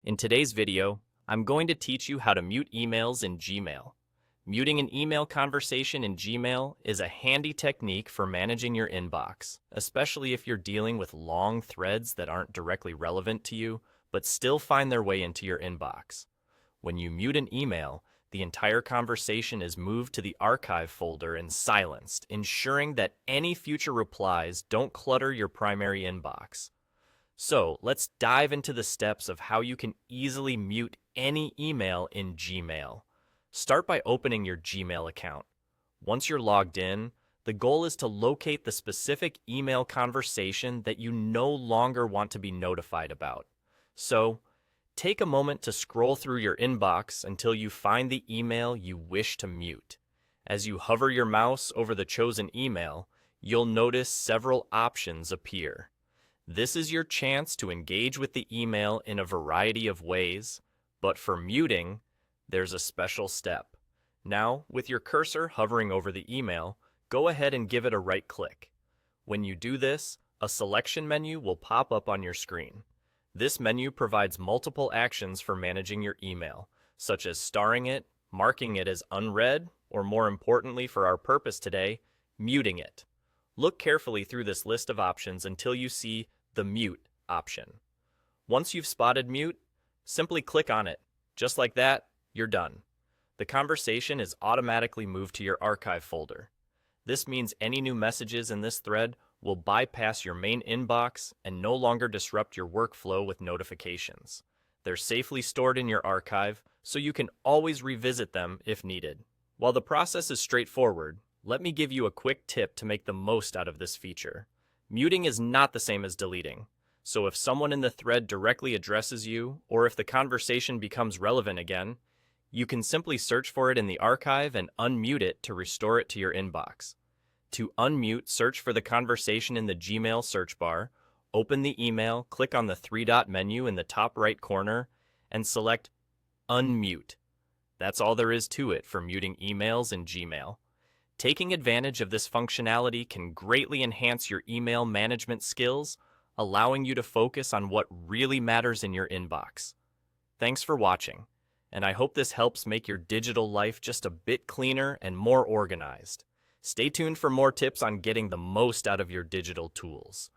In today's video, I'm going to teach you how to mute emails in Gmail. Muting an email conversation in Gmail is a handy technique for managing your inbox, especially if you're dealing with long threads that aren't directly relevant to you, but still find their way into your inbox. When you mute an email, the entire conversation is moved to the archive folder and silenced, ensuring that any future replies don't clutter your primary inbox. So let's dive into the steps of how you can easily mute any email in Gmail. Start by opening your Gmail account. Once you're logged in, the goal is to locate the specific email conversation that you no longer want to be notified about. So, take a moment to scroll through your inbox until you find the email you wish to mute. As you hover your mouse over the chosen email, you'll notice several options appear. This is your chance to engage with the email in a variety of ways, but for muting, there's a special step. Now, with your cursor hovering over the email, go ahead and give it a right click. When you do this, a selection menu will pop up on your screen. This menu provides multiple actions for managing your email, such as starring it, marking it as unread, or more importantly for our purpose today, muting it. Look carefully through this list of options until you see the mute option. Once you've spotted mute, simply click on it. Just like that, you're done. The conversation is automatically moved to your archive folder. This means any new messages in this thread will bypass your main inbox and no longer disrupt your workflow with notifications. They're safely stored in your archive, so you can always revisit them if needed. While the process is straightforward, let me give you a quick tip to make the most out of this feature. Muting is not the same as deleting, so if someone in the thread directly addresses you, or if the conversation becomes relevant again, you can simply search for it in the archive and unmute it to restore it to your inbox. To unmute, search for the conversation in the Gmail search bar, open the email, click on the three-dot menu in the top right corner, and select Unmute. That's all there is to it for muting emails in Gmail. Taking advantage of this functionality can greatly enhance your email management skills, allowing you to focus on what really matters in your inbox. Thanks for watching, and I hope this helps make your digital life just a bit cleaner and more organized. Stay tuned for more tips on getting the most out of your digital tools.